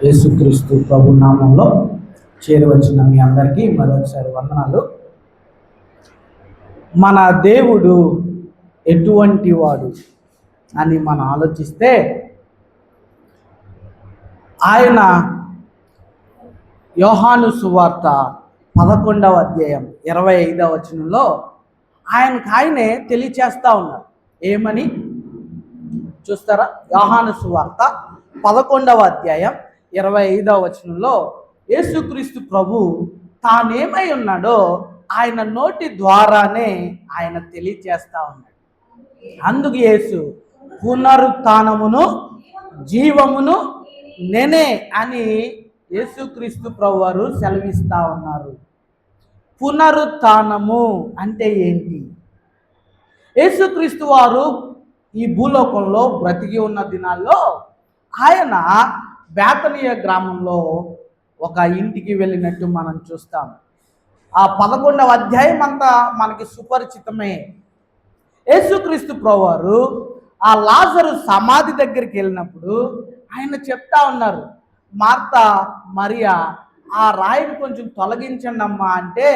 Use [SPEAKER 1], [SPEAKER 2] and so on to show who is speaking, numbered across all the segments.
[SPEAKER 1] యేసుక్రీస్తు ప్రభు నామంలో చేరవచ్చిన మీ అందరికీ మరొకసారి వందనాలు. మన దేవుడు ఎటువంటి వాడు అని మనం ఆలోచిస్తే, ఆయన యోహాను సువార్త 11వ అధ్యాయం 25వ వచనంలో ఆయనే తెలియచేస్తా ఉన్నారు. ఏమని చూస్తారా? యోహాను సువార్త 11వ అధ్యాయం 25వ వచనంలో యేసుక్రీస్తు ప్రభు తానేమై ఉన్నాడో ఆయన నోటి ద్వారానే ఆయన తెలియచేస్తా ఉన్నాడు. అందుకు యేసు పునరుత్థానమును జీవమును నేనే అని యేసుక్రీస్తు ప్రభు వారు సెలవిస్తా ఉన్నారు. పునరుత్థానము అంటే ఏంటి? యేసుక్రీస్తు వారు ఈ భూలోకంలో బ్రతికి ఉన్న దినాల్లో ఆయన బేతనీయ గ్రామంలో ఒక ఇంటికి వెళ్ళినట్టు మనం చూస్తాం. ఆ 11వ అధ్యాయం అంతా మనకి సుపరిచితమే. యేసుక్రీస్తు ప్రభువారు ఆ లాజరు సమాధి దగ్గరికి వెళ్ళినప్పుడు ఆయన చెప్తా ఉన్నారు, మార్తా మరియా ఆ రాయిని కొంచెం తొలగించండి అమ్మా అంటే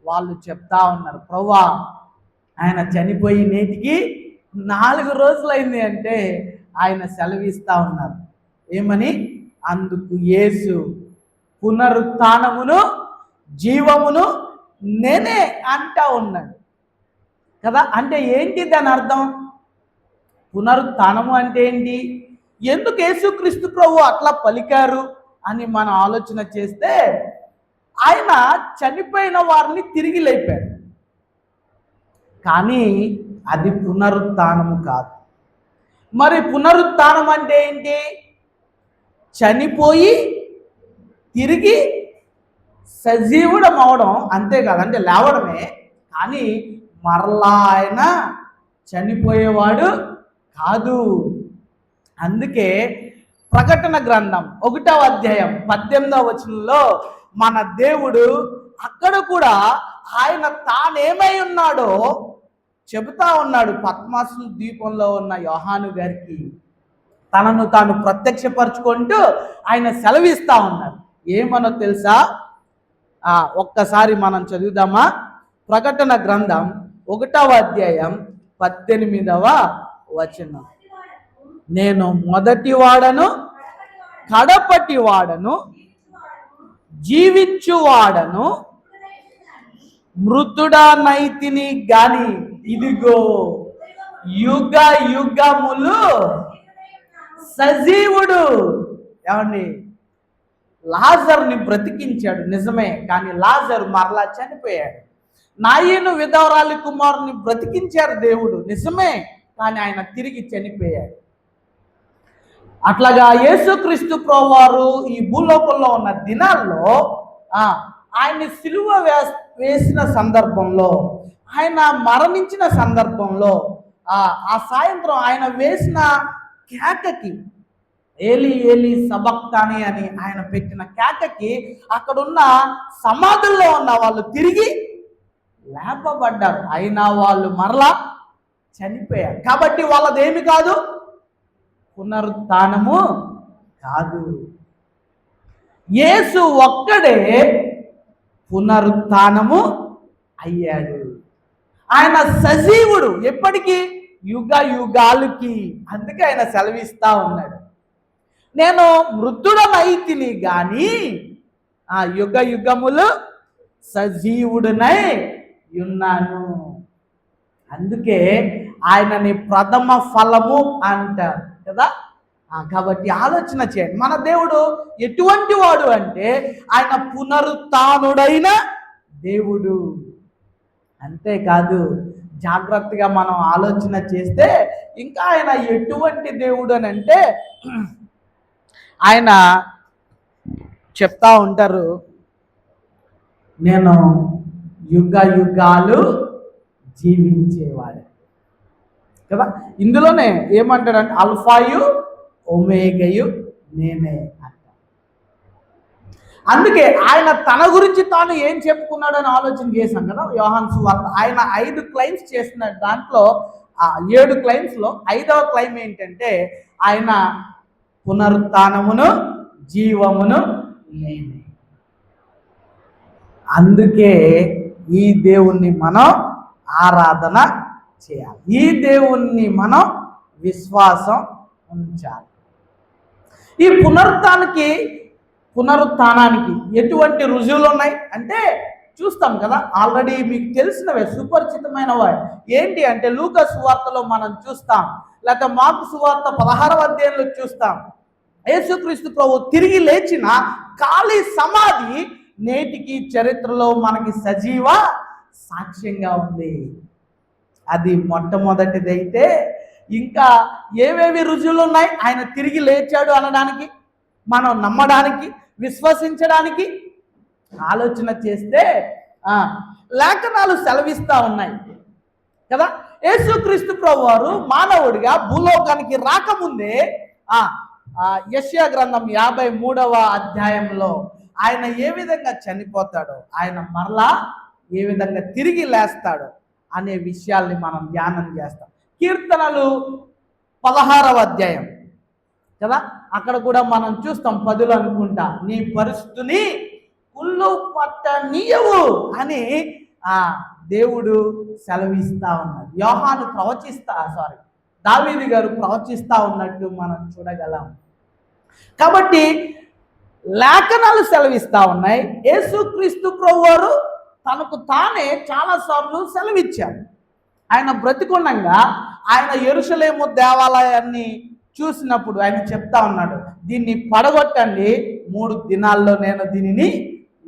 [SPEAKER 1] వాళ్ళు చెప్తా ఉన్నారు, ప్రభువా ఆయన చనిపోయి నేటికి 4 రోజులైంది అంటే ఆయన సెలవిస్తా ఉన్నారు. ఏమని? అందుకు యేసు పునరుత్థానమును జీవమును నేనే అంటా ఉన్నాడు కదా. అంటే ఏంటి దాని అర్థం? పునరుత్థానము అంటే ఏంటి? ఎందుకు యేసుక్రీస్తు ప్రభు అట్లా పలికారు అని మనం ఆలోచన చేస్తే, ఆయన చనిపోయిన వారిని తిరిగి లేపాడు, కానీ అది పునరుత్థానము కాదు. మరి పునరుత్థానం అంటే ఏంటి? చనిపోయి తిరిగి సజీవుడం అవడం, అంతేకాదు, అంటే లేవడమే, కానీ మరలా ఆయన చనిపోయేవాడు కాదు. అందుకే ప్రకటన గ్రంథం 1వ అధ్యాయం 18వ వచనంలో మన దేవుడు అక్కడ కూడా ఆయన తానేమై ఉన్నాడో చెబుతా ఉన్నాడు. పద్మాసు ద్వీపంలో ఉన్న యోహాను గారికి తనను తాను ప్రత్యక్షపరచుకుంటూ ఆయన సెలవిస్తా ఉన్నాడు. ఏమనో తెలుసా? ఒక్కసారి మనం చదువుదామా? ప్రకటన గ్రంథం 1వ అధ్యాయం 18వ వచనం. నేను మొదటి వాడను కడపటి వాడను జీవించువాడను మృతుడనైతిని గాని ఇదిగో యుగ యుగములు సజీవుడు. ఏమండి? లాజరుని బ్రతికించాడు నిజమే, కానీ లాజరు మరలా చనిపోయాడు. నాయను విధవరాలి కుమారుని బ్రతికించారు దేవుడు నిజమే, కానీ ఆయన తిరిగి చనిపోయాడు. అట్లాగా యేసుక్రీస్తు ప్రభువారు ఈ భూలోకంలో ఉన్న దినాల్లో ఆయన్ని సిలువ వేసిన సందర్భంలో, ఆయన మరణించిన సందర్భంలో, ఆ సాయంత్రం ఆయన వేసిన కేకకి, ఏలి ఏలి సబక్తాని అని ఆయన పెట్టిన కేకకి అక్కడున్న సమాధుల్లో ఉన్న వాళ్ళు తిరిగి లేపబడ్డారు. అయినా వాళ్ళు మరలా చనిపోయారు. కాబట్టి వాళ్ళదేమి కాదు, పునరుత్థానము కాదు. యేసు ఒక్కడే పునరుత్థానము అయ్యాడు. ఆయన సజీవుడు ఎప్పటికీ, యుగ యుగాలకి. అందుకే ఆయన సెలవిస్తా ఉన్నాడు, నేను మృతుడనైతిని గాని యుగ యుగములు సజీవుడనై ఉన్నాను. అందుకే ఆయనని ప్రథమ ఫలము అంటారు కదా. కాబట్టి ఆలోచన చేయండి, మన దేవుడు ఎటువంటి వాడు అంటే ఆయన పునరుత్థానుడైన దేవుడు. అంతేకాదు, జాగ్రత్తగా మనం ఆలోచన చేస్తే ఇంకా ఆయన ఎటువంటి దేవుడు అని అంటే, ఆయన చెప్తా ఉంటారు, నేను యుగ యుగాలు జీవించేవాడు కదా. ఇందులోనే ఏమంటాడంటే అల్ఫాయు ఒమేగయు నేనే అంట. అందుకే ఆయన తన గురించి తాను ఏం చెప్పుకున్నాడని ఆలోచన చేశాం కదా. యోహాను సువార్త ఆయన 5 క్లైమ్స్ చేస్తున్నాడు. దాంట్లో 7 క్లైమ్స్లో 5వ క్లైమ్ ఏంటంటే ఆయన పునరుత్థానమును జీవమును లేని. అందుకే ఈ దేవుణ్ణి మనం ఆరాధన చేయాలి, ఈ దేవుణ్ణి మనం విశ్వాసం ఉంచాలి. ఈ పునరుత్థానానికి ఎటువంటి రుజువులు ఉన్నాయి అంటే చూస్తాం కదా, ఆల్రెడీ మీకు తెలిసినవే, సుపరిచితమైనవే. ఏంటి అంటే లూకా సువార్తలో మనం చూస్తాం, లేకపోతే మార్కు సువార్త 16వ అధ్యాయంలో చూస్తాం. యేసుక్రీస్తు ప్రభు తిరిగి లేచిన ఖాళీ సమాధి నేటికి చరిత్రలో మనకి సజీవ సాక్ష్యంగా ఉంది. అది మొట్టమొదటిదైతే ఇంకా ఏవేవి రుజువులు ఉన్నాయి ఆయన తిరిగి లేచాడు అనడానికి, మనం నమ్మడానికి, విశ్వసించడానికి? ఆలోచన చేస్తే లేఖనాలు సెలవిస్తూ ఉన్నాయి కదా. యేసుక్రీస్తు ప్రభు వారు మానవుడిగా భూలోకానికి రాకముందే యెషయా గ్రంథం 53వ అధ్యాయంలో ఆయన ఏ విధంగా చనిపోతాడో, ఆయన మరలా ఏ విధంగా తిరిగి లేస్తాడో అనే విషయాల్ని మనం ధ్యానం చేస్తాం. కీర్తనలు 16వ అధ్యాయం కదా, అక్కడ కూడా మనం చూస్తాం 10లో అనుకుంటా, నీ పరిస్థితిని కుళ్ళు పట్టనీయవు అని దేవుడు సెలవిస్తా ఉన్నాడు. యోహాను దావీదు గారు ప్రవచిస్తా ఉన్నట్టు మనం చూడగలం. కాబట్టి లేఖనాలు సెలవిస్తా ఉన్నాయి. యేసుక్రీస్తు ప్రభువారు తనకు తానే చాలాసార్లు సెలవిచ్చాడు. ఆయన బ్రతికుండగా ఆయన యెరూషలేము దేవాలయాన్ని చూసినప్పుడు ఆయన చెప్తా ఉన్నాడు, దీన్ని పడగొట్టండి, 3 దినాల్లో నేను దీనిని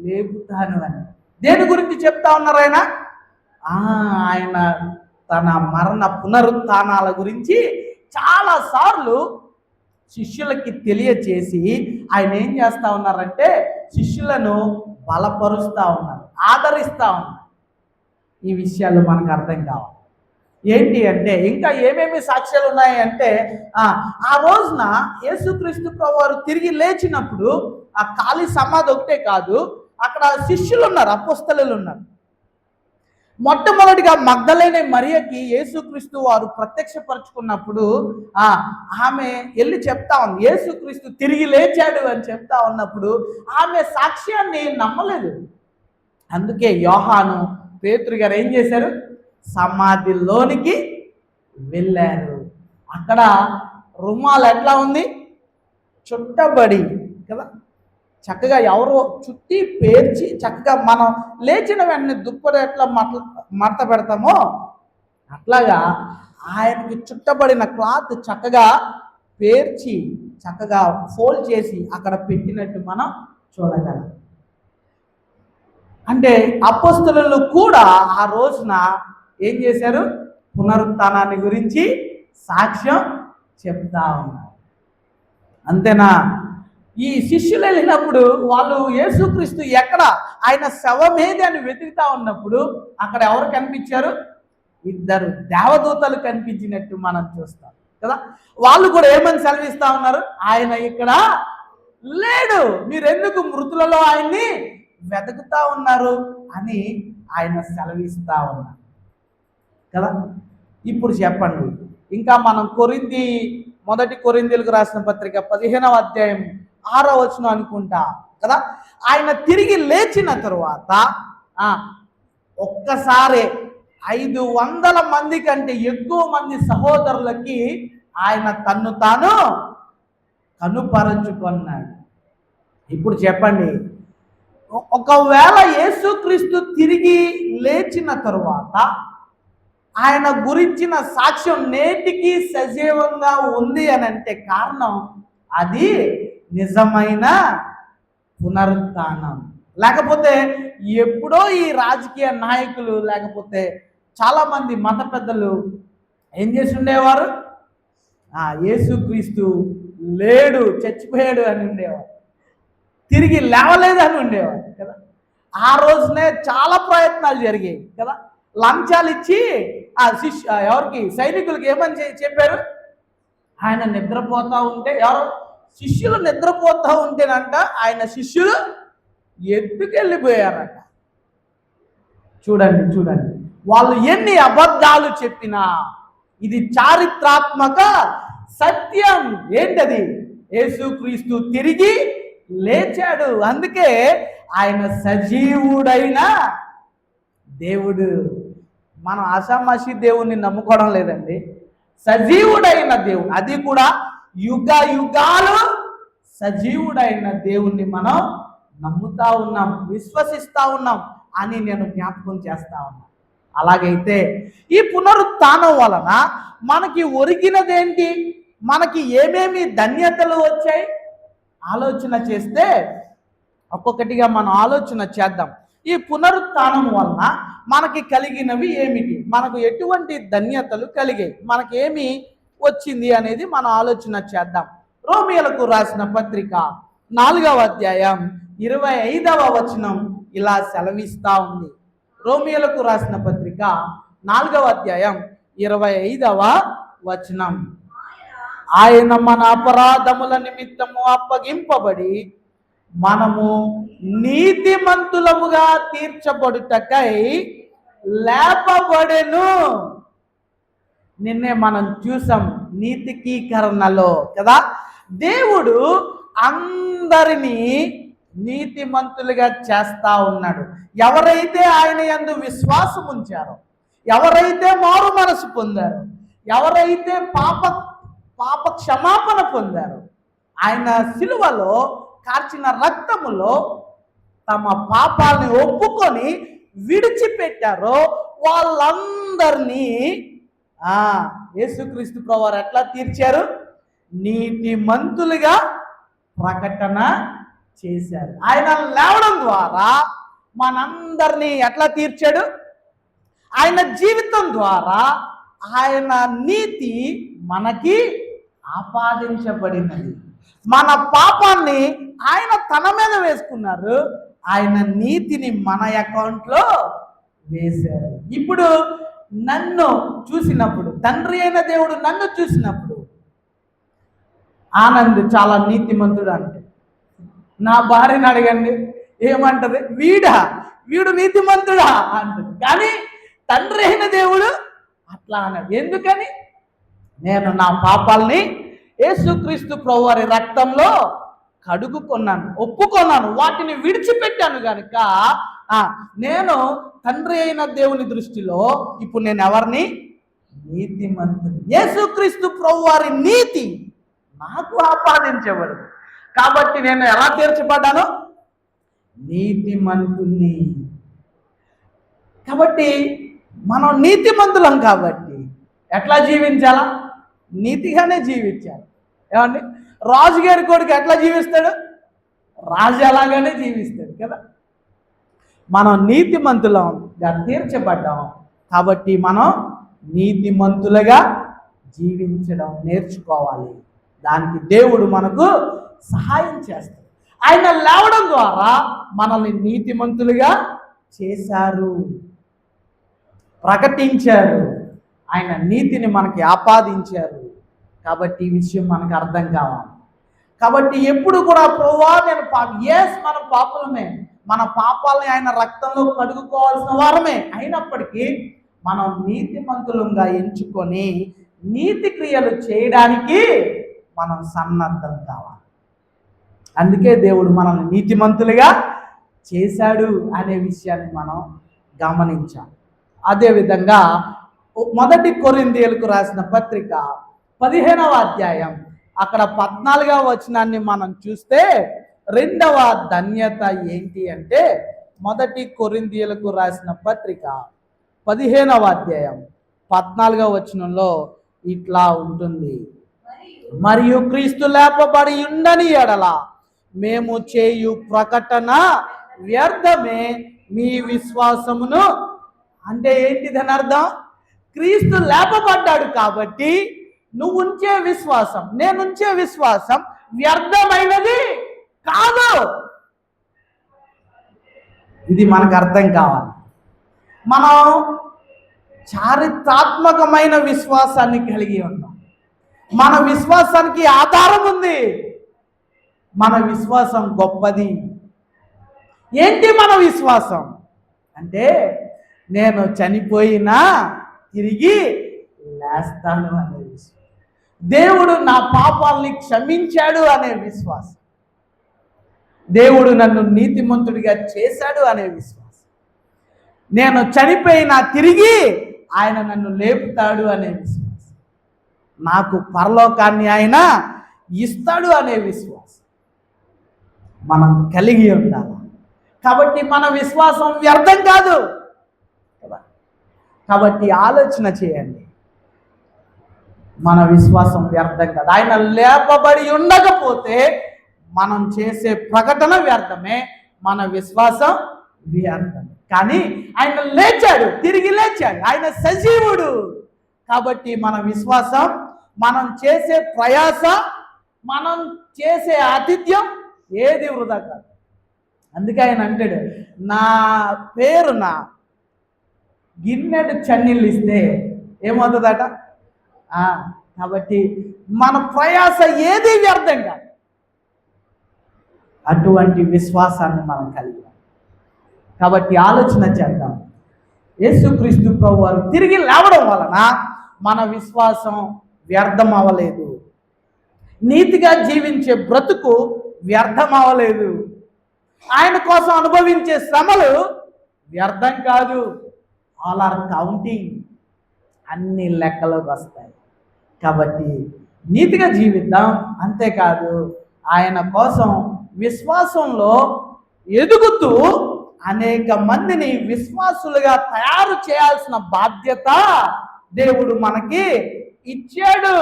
[SPEAKER 1] లేపుతాను అని. దేని గురించి చెప్తా ఉన్నారు ఆయన? ఆయన తన మరణ పునరుత్థానాల గురించి చాలాసార్లు శిష్యులకి తెలియచేసి ఆయన ఏం చేస్తా ఉన్నారంటే శిష్యులను బలపరుస్తూ ఉన్నారు, ఆదరిస్తూ ఉన్నారు. ఈ విషయాలు మనకు అర్థం కావాలి. ఏంటి అంటే ఇంకా ఏమేమి సాక్ష్యాలు ఉన్నాయి అంటే ఆ రోజున యేసుక్రీస్తు ప్రభువారు తిరిగి లేచినప్పుడు ఆ ఖాళీ సమాధి ఒకటే కాదు, అక్కడ శిష్యులు ఉన్నారు, అపోస్తలులు ఉన్నారు. మొట్టమొదటిగా మగ్దలేనే మరియకి యేసుక్రీస్తు వారు ప్రత్యక్షపరుచుకున్నప్పుడు ఆమె వెళ్ళి చెప్తా ఉంది, యేసుక్రీస్తు తిరిగి లేచాడు అని చెప్తా ఉన్నప్పుడు ఆమె సాక్ష్యాన్ని నమ్మలేదు. అందుకే యోహాను, పేతురు గారు ఏం చేశారు? సమాధిలోనికి వెళ్ళారు. అక్కడ రుమాలు ఎట్లా ఉంది? చుట్టబడి కదా, చక్కగా ఎవరో చుట్టి పేర్చి చక్కగా మనం లేచిన వెంటనే దుప్పటి ఎట్లా మడత పెడతామో అట్లాగా ఆయనకి చుట్టబడిన క్లాత్ చక్కగా పేర్చి చక్కగా ఫోల్డ్ చేసి అక్కడ పెట్టినట్టు మనం చూడగలం. అంటే అపోస్తలులు కూడా ఆ రోజున ఏం చేశారు? పునరుత్థానాన్ని గురించి సాక్ష్యం చెప్తా ఉన్నారు. అంతేనా? ఈ శిష్యులు వెళ్ళినప్పుడు వాళ్ళు యేసుక్రీస్తు ఎక్కడ, ఆయన శవమేది అని వెతుకుతా ఉన్నప్పుడు అక్కడ ఎవరు కనిపించారు? 2 దేవదూతలు కనిపించినట్టు మనం చూస్తాం కదా. వాళ్ళు కూడా ఏమని సెలవిస్తా ఉన్నారు? ఆయన ఇక్కడ లేడు, మీరెందుకు మృతులలో ఆయన్ని వెతుకుతా ఉన్నారు అని ఆయన సెలవిస్తా ఉన్నారు కదా. ఇప్పుడు చెప్పండి, ఇంకా మనం మొదటి కొరింథీయులకు రాసిన పత్రిక 15వ అధ్యాయం 6వ వచనం అనుకుంటా కదా, ఆయన తిరిగి లేచిన తరువాత ఒక్కసారి 500 మంది కంటే ఎక్కువ మంది సహోదరులకి ఆయన తన్ను తాను కనుపరచుకున్నాడు. ఇప్పుడు చెప్పండి, ఒకవేళ యేసుక్రీస్తు తిరిగి లేచిన తరువాత ఆయన గురించిన సాక్ష్యం నేటికి సజీవంగా ఉంది అని అంటే కారణం అది నిజమైన పునరుత్థానం. లేకపోతే ఎప్పుడో ఈ రాజకీయ నాయకులు లేకపోతే చాలామంది మత పెద్దలు ఏం చేసి ఉండేవారు? యేసుక్రీస్తు లేడు, చచ్చిపోయాడు అని ఉండేవారు, తిరిగి లేవలేదు అని ఉండేవారు కదా. ఆ రోజునే చాలా ప్రయత్నాలు జరిగాయి కదా. లంచాలు ఇచ్చి ఎవరికి? సైనికులకి ఏమని చెప్పారు? ఆయన నిద్రపోతా ఉంటే, ఎవరు శిష్యులు నిద్రపోతూ ఉంటేనంట ఆయన శిష్యులు ఎత్తుకెళ్ళిపోయారట. చూడండి వాళ్ళు ఎన్ని అబద్ధాలు చెప్పినా ఇది చారిత్రాత్మక సత్యం. ఏంటది? యేసుక్రీస్తు తిరిగి లేచాడు. అందుకే ఆయన సజీవుడైన దేవుడు. మనం ఆషామాషి దేవుణ్ణి నమ్ముకోవడం లేదండి. సజీవుడైన దేవుడు, అది కూడా యుగ యుగాలు సజీవుడైన దేవుణ్ణి మనం నమ్ముతా ఉన్నాం, విశ్వసిస్తా ఉన్నాం అని నేను జ్ఞాపకం చేస్తా ఉన్నాను. అలాగైతే ఈ పునరుత్థానం వలన మనకి ఒరిగినదేంటి, మనకి ఏమేమి ధన్యతలు వచ్చాయి ఆలోచన చేస్తే ఒక్కొక్కటిగా మనం ఆలోచన చేద్దాం. ఈ పునరుత్థానం వలన మనకి కలిగినవి ఏమిటి, మనకు ఎటువంటి ధన్యతలు కలిగాయి, మనకి ఏమి వచ్చింది అనేది మనం ఆలోచన చేద్దాం. రోమియోలకు రాసిన పత్రిక 4వ అధ్యాయం 25వ వచనం ఇలా సెలవిస్తా ఉంది. రోమియోలకు రాసిన పత్రిక 4వ అధ్యాయం 25వ వచనం. ఆయన మన అపరాధముల నిమిత్తము అప్పగింపబడి మనము నీతిమంతులముగా తీర్చబడుటకై లేపబడెను. నిన్నే మనం చూసాం నీతికీకరణలో కదా, దేవుడు అందరినీ నీతిమంతులుగా చేస్తా ఉన్నాడు. ఎవరైతే ఆయన యందు విశ్వాసం ఉంచారో, ఎవరైతే మారు మనసు పొందారో, ఎవరైతే పాప క్షమాపణ పొందారో, ఆయన సిలువలో కార్చిన రక్తములో తమ పాపాలని ఒప్పుకొని విడిచిపెట్టారో వాళ్ళందరినీ యేసుక్రీస్తు ప్రభువారు ఎట్లా తీర్చారు, నీతిమంతులుగా ప్రకటన చేశారు. ఆయన లేవడం ద్వారా మనందరినీ ఎట్లా తీర్చాడు, ఆయన జీవితం ద్వారా ఆయన నీతి మనకి ఆపాదించబడినది. మన పాపాన్ని ఆయన తన మీద వేసుకున్నారు, ఆయన నీతిని మన అకౌంట్లో వేశారు. ఇప్పుడు నన్ను చూసినప్పుడు, తండ్రి అయిన దేవుడు నన్ను చూసినప్పుడు, ఆనంద్ చాలా నీతిమంతుడు అంటే, నా భార్యని అడగండి ఏమంటది, వీడు నీతిమంతుడా అంటుంది. కానీ తండ్రి అయిన దేవుడు అట్లా అన్నాడు. ఎందుకని, నేను నా పాపాలని యేసుక్రీస్తు ప్రభువారి రక్తంలో కడుగుకున్నాను, ఒప్పుకున్నాను, వాటిని విడిచిపెట్టాను కనుక నేను తండ్రి అయిన దేవుని దృష్టిలో ఇప్పుడు నేను ఎవరిని, నీతిమంతుని. యేసుక్రీస్తు ప్రభువారి నీతి నాకు ఆపాదించబడింది కాబట్టి నేను ఎలా తీర్చబడ్డాను, నీతిమంతుని. కాబట్టి మనం నీతిమంతులం కాబట్టి ఎట్లా జీవించాలా, నీతిగానే జీవించాలి. ఏమండి, రాజుగారి కొడుకు ఎట్లా జీవిస్తాడు, రాజు అలాగానే జీవిస్తాడు కదా. మనం నీతిమంతులంగా తీర్చబడ్డాం కాబట్టి మనం నీతిమంతులుగా జీవించడం నేర్చుకోవాలి. దానికి దేవుడు మనకు సహాయం చేస్తాడు. ఆయన లేవడం ద్వారా మనల్ని నీతిమంతులుగా చేశారు, ప్రకటించారు, ఆయన నీతిని మనకి ఆపాదించారు. కాబట్టి ఈ విషయం మనకు అర్థం కావాలి. కాబట్టి ఎప్పుడు కూడా ప్రభువా నేను మనం పాపులమే, మన పాపాలని ఆయన రక్తంలో కడుగుకోవాల్సిన వారమే, అయినప్పటికీ మనం నీతిమంతులంగా ఎంచుకొని నీతి క్రియలు చేయడానికి మనం సన్నద్ధం కావాలి. అందుకే దేవుడు మనల్ని నీతిమంతులుగా చేశాడు అనే విషయాన్ని మనం గమనించాలి. అదేవిధంగా 1 కొరింథీయులకు రాసిన పత్రిక 15వ అధ్యాయం అక్కడ 14వ వచనాన్ని మనం చూస్తే రెండవ ధన్యత ఏంటి అంటే 1 కొరింథీయులకు రాసిన పత్రిక 15వ అధ్యాయం 14వ వచనంలో ఇట్లా ఉంటుంది, మరియు క్రీస్తు లేపబడి ఉండని ఎడల మేము చేయు ప్రకటన వ్యర్థమే, మీ విశ్వాసమును. అంటే ఏంటి దాని అర్థం, క్రీస్తు లేపబడ్డాడు కాబట్టి నువ్వు ఉంచే విశ్వాసం, నేనుంచే విశ్వాసం వ్యర్థమైనది కాదు. ఇది మనకు అర్థం కావాలి. మనం చారిత్రాత్మకమైన విశ్వాసాన్ని కలిగి ఉన్నాం. మన విశ్వాసానికి ఆధారం ఉంది. మన విశ్వాసం గొప్పది. ఏంటి మన విశ్వాసం అంటే, నేను చనిపోయినా తిరిగి లేస్తాను అనే విశ్వాసం, దేవుడు నా పాపాలని క్షమించాడు అనే విశ్వాసం. దేవుడు నన్ను నీతిమంతుడిగా చేశాడు అనే విశ్వాసం, నేను చనిపోయినా తిరిగి ఆయన నన్ను లేపుతాడు అనే విశ్వాసం, నాకు పరలోకాన్ని ఆయన ఇస్తాడు అనే విశ్వాసం మనం కలిగి ఉండాలి. కాబట్టి మన విశ్వాసం వ్యర్థం కాదు కదా. కాబట్టి ఆలోచన చేయండి, మన విశ్వాసం వ్యర్థం కాదు. ఆయన లేపబడి ఉండకపోతే మనం చేసే ప్రకటన వ్యర్థమే, మన విశ్వాసం వ్యర్థం. కానీ ఆయన లేచాడు, తిరిగి లేచాడు, ఆయన సజీవుడు. కాబట్టి మన విశ్వాసం, మనం చేసే ప్రయాస, మనం చేసే ఆతిథ్యం ఏది వృధా కాదు. అందుకే ఆయన అంటాడు, నా పేరున గిన్నెడు చన్నీళ్ళు ఇస్తే ఏమవుతుందట. కాబట్టి మన ప్రయాస ఏది వ్యర్థం కాదు. అటువంటి విశ్వాసాన్ని మనం కలిగాం. కాబట్టి ఆలోచన చేద్దాం, యేసుక్రీస్తు ప్రభు వారు తిరిగి లేవడం వలన మన విశ్వాసం వ్యర్థం అవ్వలేదు, నీతిగా జీవించే బ్రతుకు వ్యర్థం అవ్వలేదు, ఆయన కోసం అనుభవించే శ్రమలు వ్యర్థం కాదు. ఆల్ ఆర్ కౌంటింగ్, అన్ని లెక్కలోకి వస్తాయి. కాబట్టి నీతిగా జీవిద్దాం. అంతేకాదు, ఆయన కోసం విశ్వాసంలో ఎదుగుతూ అనేక మందిని విశ్వాసులుగా తయారు చేయాల్సిన బాధ్యత దేవుడు మనకి ఇచ్చాడు.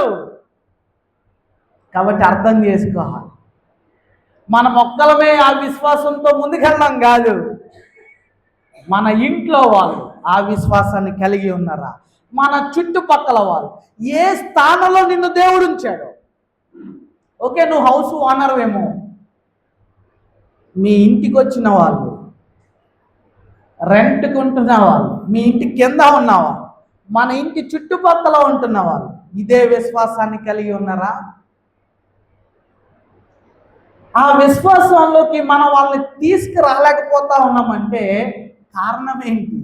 [SPEAKER 1] కాబట్టి అర్థం చేసుకోవాలి, మనం ఒక్కలమే ఆ విశ్వాసంతో ముందుకెళ్ళడం కాదు. మన ఇంట్లో వాళ్ళు ఆ విశ్వాసాన్ని కలిగి ఉన్నారా, మన చుట్టుపక్కల వాళ్ళు, ఏ స్థానంలో నిన్ను దేవుడు ఉంచాడు. ఓకే, నువ్వు హౌస్ ఓనర్ ఏమో, మీ ఇంటికి వచ్చిన వాళ్ళు, రెంట్కి ఉంటున్న వాళ్ళు, మీ ఇంటి కింద ఉన్నవాళ్ళు, మన ఇంటి చుట్టుపక్కల ఉంటున్న వాళ్ళు ఇదే విశ్వాసాన్ని కలిగి ఉన్నారా? ఆ విశ్వాసంలోకి మనం వాళ్ళని తీసుకురాలేకపోతా ఉన్నామంటే కారణం ఏంటి?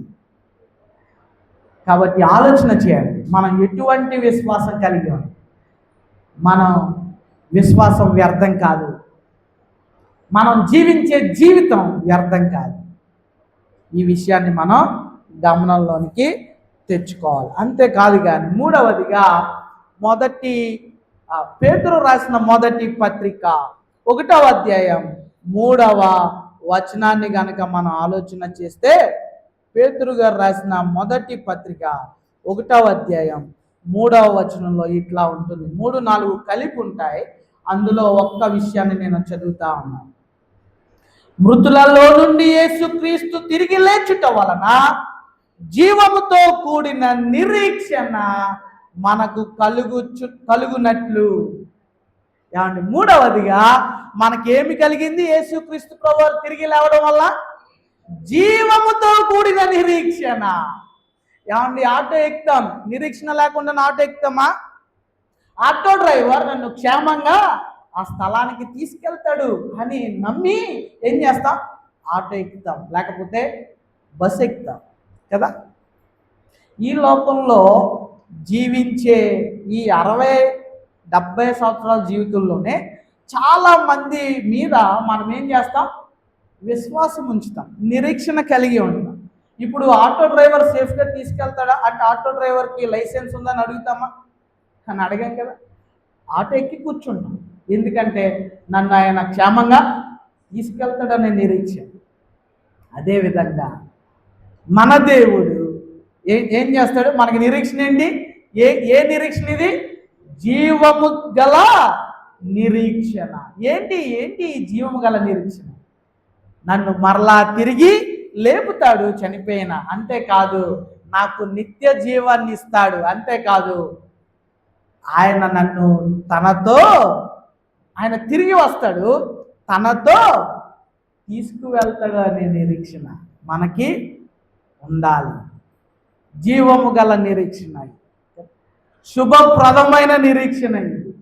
[SPEAKER 1] కాబట్టి ఆలోచన చేయండి, మనం ఎటువంటి విశ్వాసం కలిగి ఉన్నాం. మనం విశ్వాసం వ్యర్థం కాదు, మనం జీవించే జీవితం వ్యర్థం కాదు. ఈ విషయాన్ని మనం గమనంలోనికి తెచ్చుకోవాలి. అంతేకాదు కానీ మూడవదిగా, పేతురు రాసిన మొదటి పత్రిక 1వ అధ్యాయం 3వ వచనాన్ని గనక మనం ఆలోచన చేస్తే, పేతురు గారు రాసిన మొదటి పత్రిక 1వ అధ్యాయం 3వ వచనంలో ఇట్లా ఉంటుంది. 3, 4 కలిపి ఉంటాయి. అందులో ఒక్క విషయాన్ని నేను చదువుతా ఉన్నాను. మృతులలో నుండి యేసుక్రీస్తు తిరిగి లేచుట వలన జీవముతో కూడిన నిరీక్షణ మనకు కలుగునట్లు. ఏమండి, మూడవదిగా మనకేమి కలిగింది? యేసుక్రీస్తు ప్రభువు తిరిగి లేవడం వల్ల జీవముతో కూడిన నిరీక్షణ. ఏమండి, ఆటో ఎక్కుతాం, నిరీక్షణ లేకుండా ఆటో ఎక్కుతామా? ఆటో డ్రైవర్ నన్ను క్షేమంగా ఆ స్థలానికి తీసుకెళ్తాడు అని నమ్మి ఏం చేస్తాం? ఆటో ఎక్కుతాం, లేకపోతే బస్సు ఎక్కుతాం కదా. ఈ లోకంలో జీవించే ఈ 60-70 సంవత్సరాల జీవితంలోనే చాలామంది మీద మనం ఏం చేస్తాం? విశ్వాసం ఉంచుతాం, నిరీక్షణ కలిగి ఉంటాం. ఇప్పుడు ఆటో డ్రైవర్ సేఫ్గా తీసుకెళ్తాడా అంటే ఆటో డ్రైవర్కి లైసెన్స్ ఉందని అడుగుతామా? అని అడగాం కదా. ఆటో ఎక్కి కూర్చుంటాం, ఎందుకంటే నన్ను ఆయన క్షేమంగా తీసుకెళ్తాడనే నిరీక్షణ. అదేవిధంగా మన దేవుడు ఏం చేస్తాడు? మనకి నిరీక్షణ ఏంటి? ఏ నిరీక్షణ ఇది? జీవము గల నిరీక్షణ. ఏంటి ఈ జీవము గల నిరీక్షణ? నన్ను మరలా తిరిగి లేపుతాడు చనిపోయిన. అంతేకాదు, నాకు నిత్య జీవాన్ని ఇస్తాడు. అంతేకాదు, ఆయన నన్ను ఆయన తిరిగి వస్తాడు, తనతో తీసుకువెళ్తాడు అనే నిరీక్షణ మనకి ఉండాలి. జీవము గల నిరీక్షణ, శుభప్రదమైన నిరీక్షణ ఇది.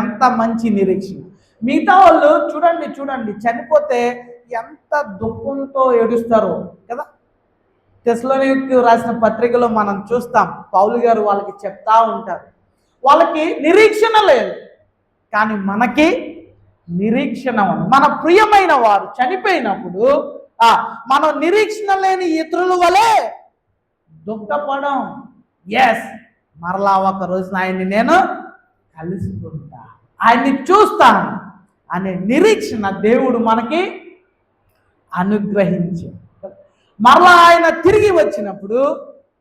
[SPEAKER 1] ఎంత మంచి నిరీక్షణ! మిగతా వాళ్ళు చూడండి చనిపోతే ఎంత దుఃఖంతో ఏడుస్తారో కదా. తెస్సలోనికీయులకు రాసిన పత్రికలో మనం చూస్తాం, పౌలు గారు వాళ్ళకి చెప్తా ఉంటారు, వాళ్ళకి నిరీక్షణ లేదు, కానీ మనకి నిరీక్షణ ఉంది. మన ప్రియమైన వారు చనిపోయినప్పుడు మనం నిరీక్షణ లేని ఇతరుల వలె దుఃఖపడం. ఎస్, మరలా ఒక రోజున ఆయన్ని నేను కలుసుకుంటా, ఆయన్ని చూస్తాను అనే నిరీక్షణ దేవుడు మనకి అనుగ్రహించాడు. మరలా ఆయన తిరిగి వచ్చినప్పుడు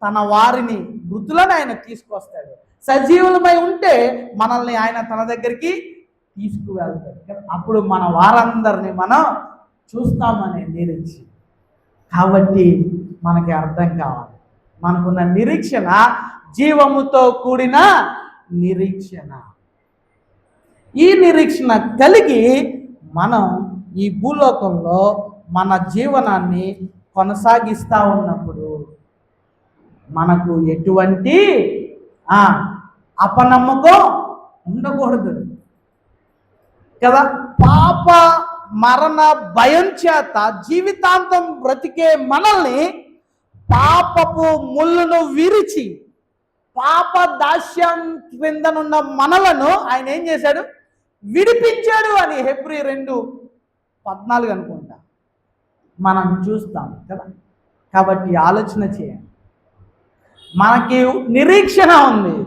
[SPEAKER 1] తన వారిని, మృతులను ఆయన తీసుకొస్తాడు. సజీవులమై ఉంటే మనల్ని ఆయన తన దగ్గరికి తీసుకువెళ్తాడు. అప్పుడు మన వారందరినీ మనం చూస్తామనే నిరీక్షణ. కాబట్టి మనకి అర్థం కావాలి, మనకున్న నిరీక్షణ జీవముతో కూడిన నిరీక్షణ. ఈ నిరీక్షణ కలిగి మనం ఈ భూలోకంలో మన జీవనాన్ని కొనసాగిస్తూ ఉన్నప్పుడు మనకు ఎటువంటి అపనమ్మకం ఉండకూడదు కదా. పాప మరణ భయం చేత జీవితాంతం బ్రతికే మనల్ని పాపపు ముళ్ళను విరిచి పాప దాస్యం క్రిందనున్న మనలను ఆయన ఏం చేశాడు? విడిపించాడు అని హెబ్రీ 2:14 అనుకుంటా మనం చూస్తాం కదా. కాబట్టి ఆలోచన చేయండి, మనకి నిరీక్షణ ఉంది,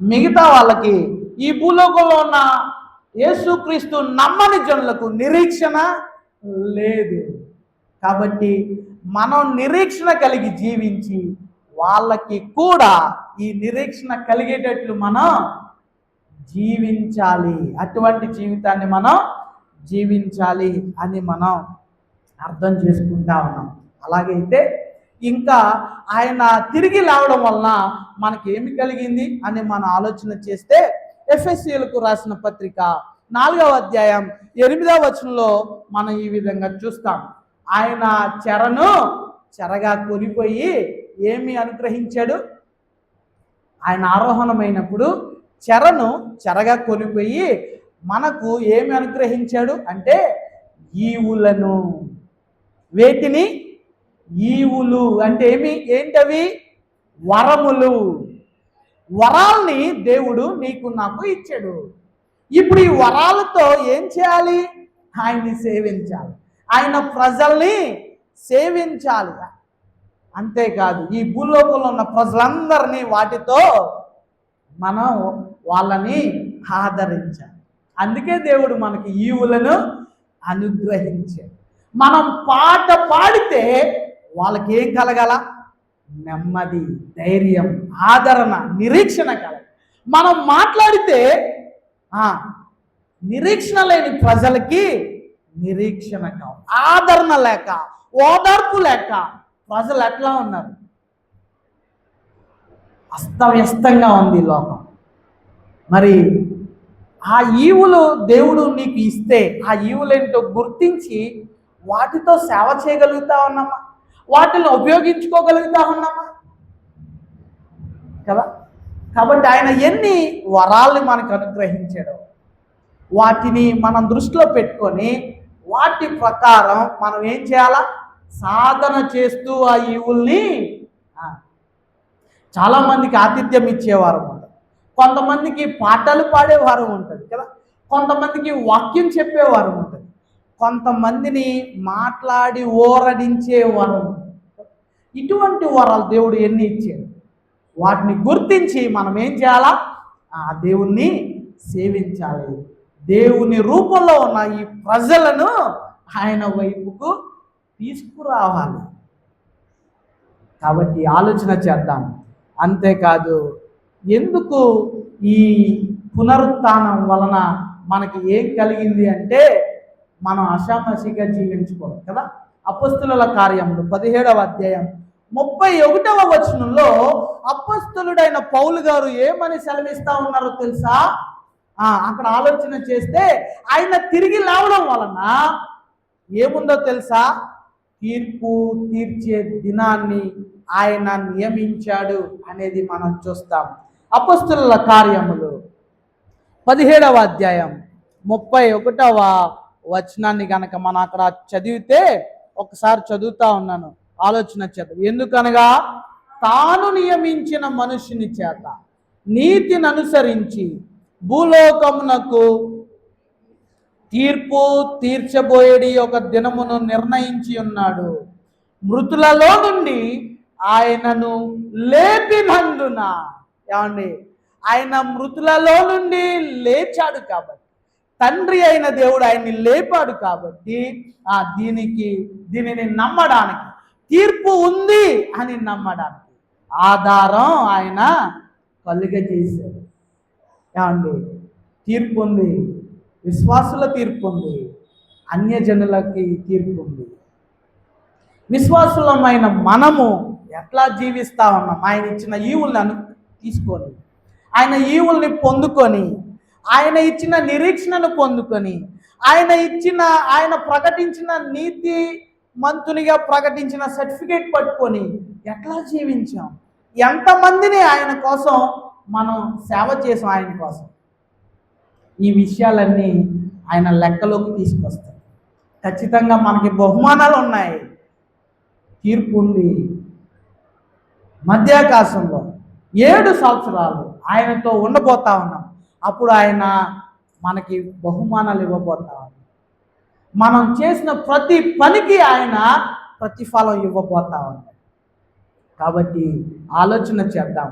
[SPEAKER 1] మిగతా వాళ్ళకి ఈ భూలోకంలో ఉన్న యేసుక్రీస్తు నమ్మని జనులకు నిరీక్షణ లేదు. కాబట్టి మనం నిరీక్షణ కలిగి జీవించి వాళ్ళకి కూడా ఈ నిరీక్షణ కలిగేటట్లు మనం జీవించాలి. అటువంటి జీవితాన్ని మనం జీవించాలి అని మనం అర్థం చేసుకుంటా ఉన్నాం. అలాగైతే ఇంకా ఆయన తిరిగి లేవడం వలన మనకి ఏమి కలిగింది అని మనం ఆలోచన చేస్తే ఎఫెసీయులకు రాసిన పత్రిక 4వ అధ్యాయం 8వ వచనంలో మనం ఈ విధంగా చూస్తాం. ఆయన చెరగా కొనిపోయి ఏమి అనుగ్రహించాడు? ఆయన ఆరోహణమైనప్పుడు చెరగా కొనిపోయి మనకు ఏమి అనుగ్రహించాడు అంటే ఈవులను. వేటిని? ఈవులు అంటే ఏంటవి? వరములు. వరాల్ని దేవుడు నీకు నాకు ఇచ్చాడు. ఇప్పుడు ఈ వరాలతో ఏం చేయాలి? ఆయన్ని సేవించాలి, ఆయన ప్రజల్ని సేవించాలి. అంతేకాదు ఈ భూలోకంలో ఉన్న ప్రజలందరినీ వాటితో మనం వాళ్ళని ఆదరించాలి. అందుకే దేవుడు మనకి ఈవులను అనుగ్రహించాడు. మనం పాట పాడితే వాళ్ళకి ఏం కలగాల? నెమ్మది, ధైర్యం, ఆదరణ, నిరీక్షణ కలగాలి. మనం మాట్లాడితే నిరీక్షణ లేని ప్రజలకి నిరీక్షణ కావాలి. ఆదరణ లేక, ఓదార్పు లేక ప్రజలు ఎట్లా ఉన్నారు? అస్తవ్యస్తంగా ఉంది లోకం. మరి ఆ ఈవులు దేవుడు నీకు ఇస్తే ఆ ఈవులేంటో గుర్తించి వాటితో సేవ చేయగలుగుతా ఉన్నామా? వాటిని ఉపయోగించుకోగలుగుతా ఉన్నామా కదా. కాబట్టి ఆయన ఎన్ని వరాల్ని మనకు అనుగ్రహించాడో వాటిని మనం దృష్టిలో పెట్టుకొని వాటి ప్రకారం మనం ఏం చేయాలా? సాధన చేస్తూ ఆ ఈవుల్ని. చాలామందికి ఆతిథ్యం ఇచ్చేవారు ఉంటుంది, కొంతమందికి పాటలు పాడేవారు ఉంటుంది కదా, కొంతమందికి వాక్యం చెప్పేవారు ఉంటుంది, కొంతమందిని మాట్లాడి ఓరడించే వరం. ఇటువంటి వరాలు దేవుడు ఎన్ని ఇచ్చాడు? వాటిని గుర్తించి మనం ఏం చేయాలా? ఆ దేవుణ్ణి సేవించాలి. దేవుని రూపంలో ఉన్న ఈ ప్రజలను ఆయన వైపుకు తీసుకురావాలి. కాబట్టి ఆలోచన చేద్దాం. అంతేకాదు, ఎందుకు ఈ పునరుత్థానం వలన మనకి ఏం కలిగింది అంటే మనం ఆషామాషిగా జీవించుకోవాలి కదా. అపొస్తలుల కార్యములు 17వ అధ్యాయం 31వ వచనంలో అపొస్తలుడైన పౌలు గారు ఏమని సెలవిస్తా ఉన్నారో తెలుసా? అక్కడ ఆలోచన చేస్తే ఆయన తిరిగి లేవడం వలన ఏముందో తెలుసా? తీర్పు తీర్చే దినాన్ని ఆయన నియమించాడు అనేది మనం చూస్తాం. అపొస్తలుల కార్యములు 17వ అధ్యాయం 31వ వచనాన్ని కనుక మనం అక్కడ చదివితే, ఒకసారి చదువుతా ఉన్నాను, ఆలోచన చేద్దాం. ఎందుకనగా తాను నియమించిన మనుషుని చేత నీతిని అనుసరించి భూలోకమునకు తీర్పు తీర్చబోయేడి ఒక దినమును నిర్ణయించి ఉన్నాడు. మృతులలో నుండి ఆయనను లేపినందున, ఏమండి, ఆయన మృతులలో నుండి లేచాడు కాబట్టి, తండ్రి అయిన దేవుడు ఆయన్ని లేపాడు కాబట్టి దీనిని నమ్మడానికి, తీర్పు ఉంది అని నమ్మడానికి ఆధారం ఆయన కలుగజేశాడు. ఏమండి, తీర్పు ఉంది, విశ్వాసుల తీర్పు ఉంది, అన్యజనులకి తీర్పు ఉంది. విశ్వాసులమైన మనము ఎట్లా జీవిస్తా ఉన్నాం? ఆయన ఇచ్చిన ఈవులను తీసుకొని, ఆయన ఈవుల్ని పొందుకొని, ఆయన ఇచ్చిన నిరీక్షణను పొందుకొని, ఆయన ప్రకటించిన నీతి మంతునిగా ప్రకటించిన సర్టిఫికేట్ పట్టుకొని ఎట్లా జీవించాం? ఎంతమందిని ఆయన కోసం మనం సేవ చేసాం? ఆయన కోసం ఈ విషయాలన్నీ ఆయన లెక్కలోకి తీసుకొస్తాయి. ఖచ్చితంగా మనకి బహుమానాలు ఉన్నాయి, తీర్పు ఉంది. మధ్యాకాశంలో 7 సంవత్సరాలు ఆయనతో ఉండబోతా ఉన్నాం. అప్పుడు ఆయన మనకి బహుమానాలు ఇవ్వబోతా ఉన్నాం. మనం చేసిన ప్రతి పనికి ఆయన ప్రతిఫలం ఇవ్వబోతా ఉన్నాం. కాబట్టి ఆలోచన చేద్దాం.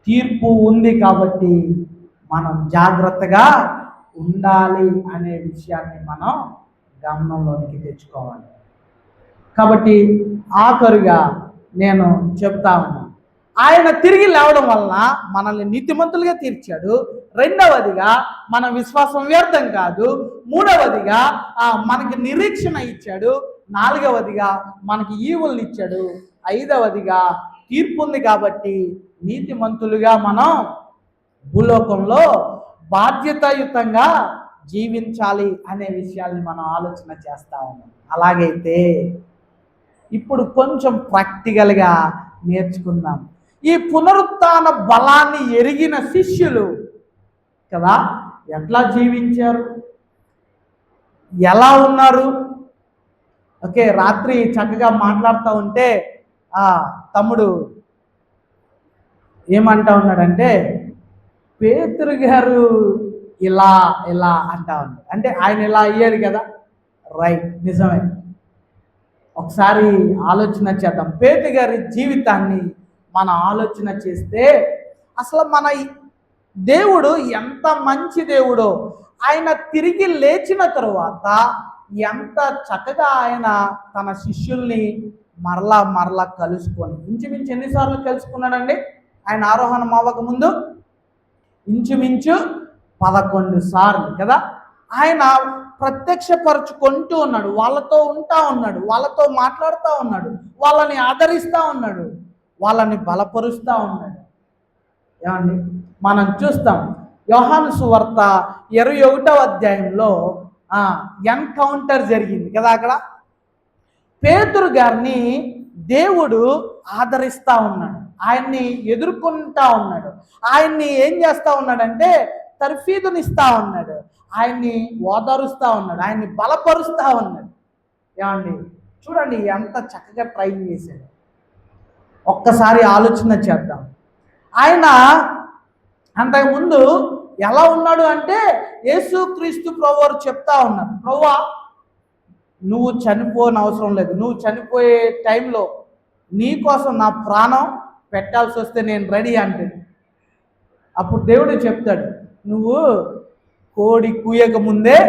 [SPEAKER 1] తీర్పు ఉంది కాబట్టి మనం జాగ్రత్తగా ఉండాలి అనే విషయాన్ని మనం గమనంలోనికి తెచ్చుకోవాలి. కాబట్టి ఆఖరుగా నేను చెప్తా ఉన్నాను, ఆయన తిరిగి లేవడం వలన మనల్ని నీతిమంతులుగా తీర్చాడు. రెండవదిగా మన విశ్వాసం వ్యర్థం కాదు. మూడవదిగా మనకి నిరీక్షణ ఇచ్చాడు. నాలుగవదిగా మనకి ఈవుల్ని ఇచ్చాడు. ఐదవదిగా తీర్పు ఉంది కాబట్టి నీతిమంతులుగా మనం భూలోకంలో బాధ్యతాయుతంగా జీవించాలి అనే విషయాల్ని మనం ఆలోచన చేస్తా ఉన్నాం. అలాగైతే ఇప్పుడు కొంచెం ప్రాక్టికల్గా నేర్చుకుందాం. ఈ పునరుత్థాన బలాన్ని ఎరిగిన శిష్యులు కదా ఎట్లా జీవించారు, ఎలా ఉన్నారు? ఓకే, రాత్రి చక్కగా మాట్లాడుతూ ఉంటే తమ్ముడు ఏమంటా ఉన్నాడంటే, పేతురు గారు ఇలా ఇలా అంటా ఉన్నాడు. అంటే ఆయన ఇలా అయ్యాడు కదా, రైట్, నిజమే. ఒకసారి ఆలోచన చేద్దాం. పేతురు గారి జీవితాన్ని మనం ఆలోచన చేస్తే అసలు మన దేవుడు ఎంత మంచి దేవుడో, ఆయన తిరిగి లేచిన తరువాత ఎంత చక్కగా ఆయన తన శిష్యుల్ని మరలా కలుసుకొని, ఇంచుమించు ఎన్నిసార్లు కలుసుకున్నాడండి ఆయన ఆరోహణం అవ్వక ముందు? ఇంచుమించు 11 సార్లు కదా. ఆయన ప్రత్యక్షపరచుకుంటూ ఉన్నాడు, వాళ్ళతో ఉంటా ఉన్నాడు, వాళ్ళతో మాట్లాడుతూ ఉన్నాడు, వాళ్ళని ఆదరిస్తూ ఉన్నాడు, వాళ్ళని బలపరుస్తూ ఉన్నాడు. ఏమండి, మనం చూస్తాం యోహాను సువార్త 21వ అధ్యాయంలో ఎన్కౌంటర్ జరిగింది కదా. అక్కడ పేతురు గారిని దేవుడు ఆదరిస్తూ ఉన్నాడు, ఆయన్ని ఎదుర్కొంటా ఉన్నాడు, ఆయన్ని ఏం చేస్తూ ఉన్నాడంటే తర్ఫీదునిస్తూ ఉన్నాడు, ఆయన్ని ఓదారుస్తూ ఉన్నాడు, ఆయన్ని బలపరుస్తూ ఉన్నాడు. ఏమండి, చూడండి ఎంత చక్కగా ట్రైన్ చేశాడు. ఒక్కసారి ఆలోచన చేద్దాం. ఆయన అంతకుముందు ఎలా ఉన్నాడు అంటే, యేసుక్రీస్తు ప్రభువారు చెప్తా ఉన్నారు, ప్రభువా నువ్వు చనిపోని అవసరం లేదు, నువ్వు చనిపోయే టైంలో నీ కోసం నా ప్రాణం పెట్టాల్సి వస్తే నేను రెడీ అంటే. అప్పుడు దేవుడు చెప్తాడు, నువ్వు కోడి కూయక ముందే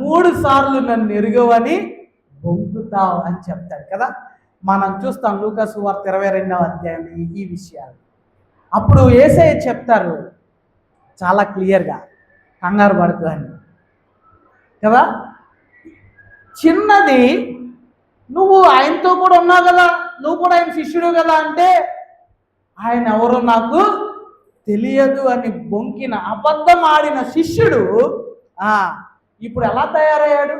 [SPEAKER 1] 3 సార్లు నన్ను ఎరుగవని బొంకుతావు అని చెప్తాడు కదా. మనం చూస్తాం లూకా సువార్త 22వ అధ్యాయం ఈ విషయాలు. అప్పుడు యేసయ్య చెప్తారు చాలా క్లియర్గా, కంగారు పడకు అని కదా. చిన్నది, నువ్వు ఆయనతో కూడా ఉన్నావు కదా, నువ్వు కూడా ఆయన శిష్యుడు కదా అంటే, ఆయన ఎవరో నాకు తెలియదు అని బొంకిన అబద్ధం ఆడిన శిష్యుడు ఇప్పుడు ఎలా తయారయ్యాడు?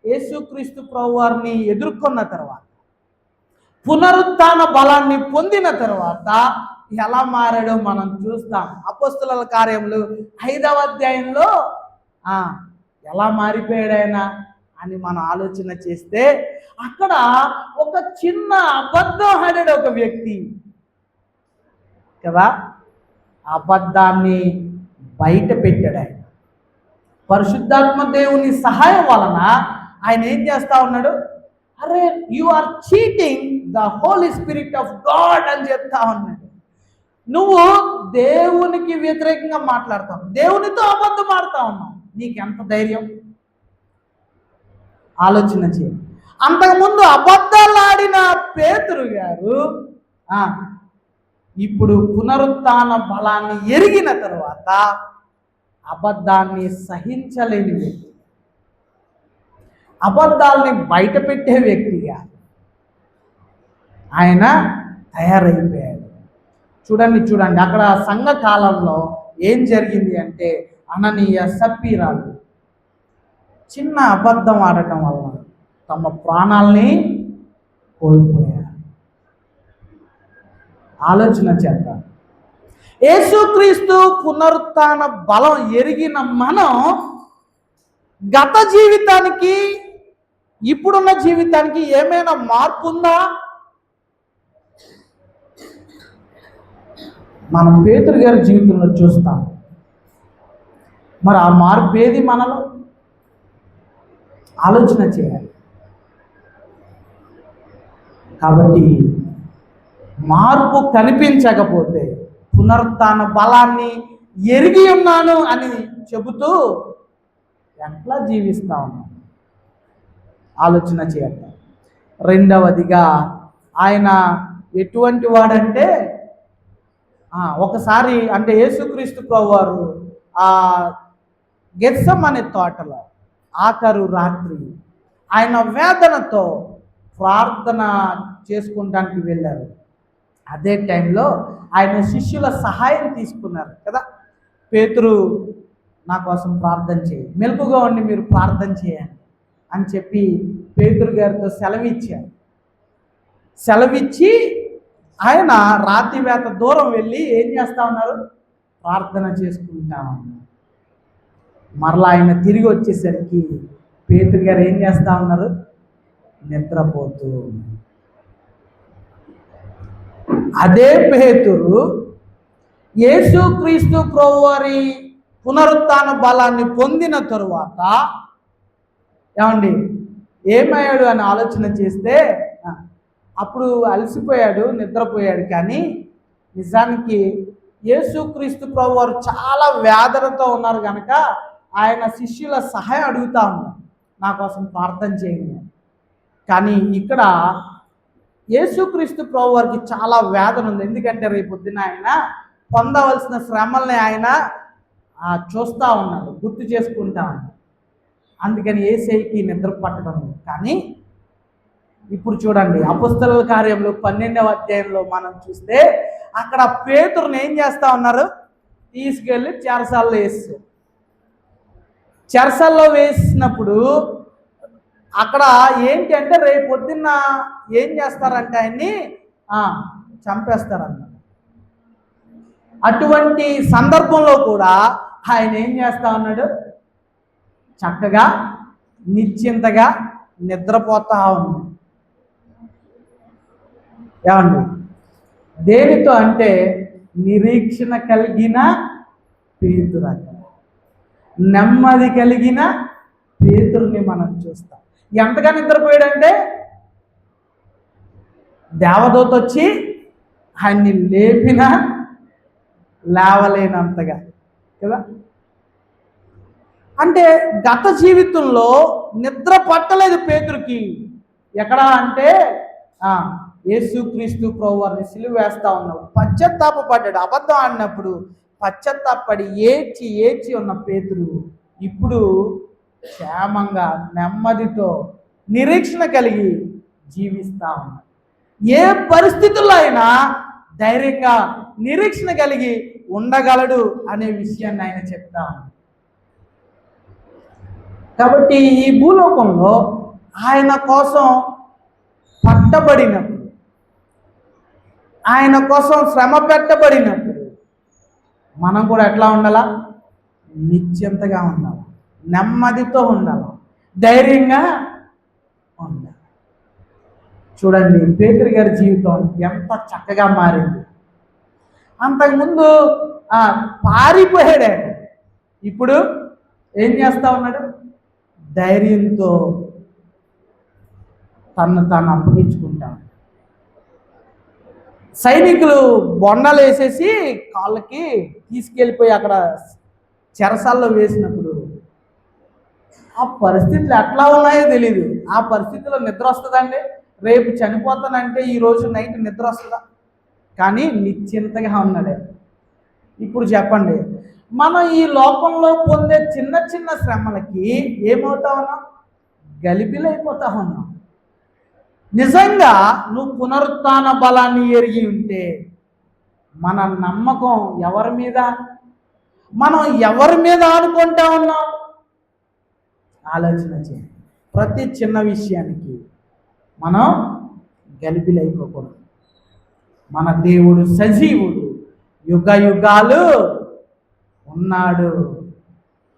[SPEAKER 1] యేసుక్రీస్తు ప్రభువారిని ఎదుర్కొన్న తర్వాత, పునరుత్థాన బలాన్ని పొందిన తర్వాత ఎలా మారాడో మనం చూస్తాం. అపోస్తలుల కార్యములు 5వ అధ్యాయంలో ఎలా మారిపోయాడు ఆయన అని మనం ఆలోచన చేస్తే, అక్కడ ఒక చిన్న అబద్ధం ఆడాడు ఒక వ్యక్తి కదా, అబద్ధాన్ని బయట పెట్టాడు ఆయన. పరిశుద్ధాత్మ దేవుని సహాయం వలన ఆయన ఏం చేస్తా ఉన్నాడు, అరే you are cheating the holy spirit of God అని చెప్తా ఉన్నాడు. నువ్వు దేవునికి వ్యతిరేకంగా మాట్లాడతావు, దేవునితో అబద్ధం ఆడుతా ఉన్నావు. నీకెంత ధైర్యం? ఆలోచన చేయి. అంతకుముందు అబద్ధాలు ఆడిన పేతురు గారు ఇప్పుడు పునరుత్థాన బలాన్ని ఎరిగిన తరువాత అబద్ధాన్ని సహించలేని వ్యక్తి, అబద్ధాలని బయట పెట్టే వ్యక్తిగా ఆయన తయారైపోయాడు. చూడండి అక్కడ సంఘ కాలంలో ఏం జరిగింది అంటే, అననీయ సప్పీరాలు చిన్న అబద్ధం ఆడటం వల్ల తమ ప్రాణాల్ని కోల్పోయారు. ఆలోచన చేద్దాం. యేసుక్రీస్తు పునరుత్థాన బలం ఎరిగిన మనం గత జీవితానికి ఇప్పుడున్న జీవితానికి ఏమైనా మార్పు ఉందా? మనం పేతురు గారి జీవితంలో చూస్తాం. మరి ఆ మార్పు ఏది మనలో? ఆలోచన చేయాలి. కాబట్టి మార్పు కనిపించకపోతే పునరుత్థాన బలాన్ని ఎరిగి ఉన్నాను అని చెబుతూ ఎట్లా జీవిస్తా ఉన్నాం? ఆలోచన చేయాలి. రెండవదిగా ఆయన ఎటువంటి వాడంటే, ఒకసారి అంటే యేసుక్రీస్తు ప్రభువారు ఆ గెత్సెమనే తోటలో ఆఖరు రాత్రి ఆయన వేదనతో ప్రార్థన చేసుకుంటానికి వెళ్ళారు. అదే టైంలో ఆయన శిష్యుల సహాయం తీసుకున్నారు కదా. పేతురు నా కోసం ప్రార్థన చేయి, మెలకుగా ఉండి మీరు ప్రార్థన చేయండి అని చెప్పి పేతురు గారితో సెలవిచ్చి ఆయన రాతివేత దూరం వెళ్ళి ఏం చేస్తా ఉన్నారు? ప్రార్థన చేసుకుంటా ఉన్నారు. మరలా ఆయన తిరిగి వచ్చేసరికి పేతురు గారు ఏం చేస్తా ఉన్నారు? నిద్రపోతూ. అదే పేతురు యేసుక్రీస్తు ప్రభువారి పునరుత్థాన బలాన్ని పొందిన తరువాత ఏమయ్యాడు అని ఆలోచన చేస్తే, అప్పుడు అలసిపోయాడు, నిద్రపోయాడు. కానీ నిజానికి యేసుక్రీస్తు ప్రభువారు చాలా వేదనతో ఉన్నారు కనుక ఆయన శిష్యుల సహాయం అడుగుతా ఉన్నారు, నా కోసం ప్రార్థన చేయండి. కానీ ఇక్కడ యేసుక్రీస్తు ప్రభువారికి చాలా వేదన ఉంది. ఎందుకంటే రేపొద్దున ఆయన పొందవలసిన శ్రమల్ని ఆయన చూస్తూ ఉన్నాడు, గుర్తు చేసుకుంటా ఉన్నాడు. అందుకని యేసయ్యకి నిద్ర పట్టడం. కానీ ఇప్పుడు చూడండి, అపొస్తలుల కార్యంలో 12వ అధ్యాయంలో మనం చూస్తే అక్కడ పేతురుని ఏం చేస్తా ఉన్నారు? తీసుకెళ్ళి చెరసాల్లో వేసినప్పుడు అక్కడ ఏంటి అంటే రేపు పొద్దున్న ఏం చేస్తారంటే ఆయన్ని చంపేస్తారన్న. అటువంటి సందర్భంలో కూడా ఆయన ఏం చేస్తా ఉన్నాడు? చక్కగా నిశ్చింతగా నిద్రపోతా ఉన్నాడు. దేనితో అంటే నిరీక్షణ కలిగిన పేతురు, నెమ్మది కలిగిన పేతురుని మనం చూస్తాం. ఎంతగా నిద్రపోయాడంటే దేవదూత వచ్చి ఆయన్ని లేపినా లేవలేనంతగా కదా. అంటే గత జీవితంలో నిద్ర పట్టలేదు పేతురుకి. ఎక్కడా అంటే యేసుక్రీస్తు ప్రభువారిని సిలువ వేస్తా ఉన్నాడు, పశ్చాత్తాపడ్డాడు. అబద్ధం ఆడినప్పుడు పశ్చాత్తాపడి ఏడ్చి ఉన్న పేతురు ఇప్పుడు క్షేమంగా నెమ్మదితో నిరీక్షణ కలిగి జీవిస్తా ఉన్నాడు. ఏ పరిస్థితుల్లో అయినా ధైర్యంగా నిరీక్షణ కలిగి ఉండగలడు అనే విషయాన్ని ఆయన చెప్తా ఉన్నాడు. కాబట్టి ఈ భూలోకంలో ఆయన కోసం పట్టబడినప్పుడు, ఆయన కోసం శ్రమ పెట్టబడినప్పుడు మనం కూడా ఎట్లా ఉండాలా? నిశ్చింతగా ఉండాలి, నెమ్మదితో ఉండాలి, ధైర్యంగా ఉండాలి. చూడండి పేతురు గారి జీవితం ఎంత చక్కగా మారింది. అంతకుముందు పారిపోయాడు, ఇప్పుడు ఏం చేస్తా ఉన్నాడు? ధైర్యంతో తను తాను అప్పగించుకుంటాడు. సైనికులు బొండలు వేసేసి కాళ్ళకి తీసుకెళ్ళిపోయి అక్కడ చెరసాల్లో వేసినప్పుడు ఆ పరిస్థితులు ఎట్లా ఉన్నాయో తెలియదు. ఆ పరిస్థితిలో నిద్ర వస్తుందండి? రేపు చనిపోతానంటే ఈరోజు నైట్ నిద్ర వస్తుందా? కానీ నిశ్చింతగా ఉన్నాడే. ఇప్పుడు చెప్పండి, మనం ఈ లోకంలో పొందే చిన్న చిన్న శ్రమలకి ఏమవుతా ఉన్నాం? గలిబిలైపోతా ఉన్నాం. నిజంగా నువ్వు పునరుత్థాన బలాన్ని ఎరిగి ఉంటే మన నమ్మకం ఎవరి మీద? మనం ఎవరి మీద ఆనుకుంటా ఉన్నాం? ఆలోచన చేయండి. ప్రతి చిన్న విషయానికి మనం గలిబిలైపోకూడదు. మన దేవుడు సజీవుడు, యుగ యుగాలు ఉన్నాడు.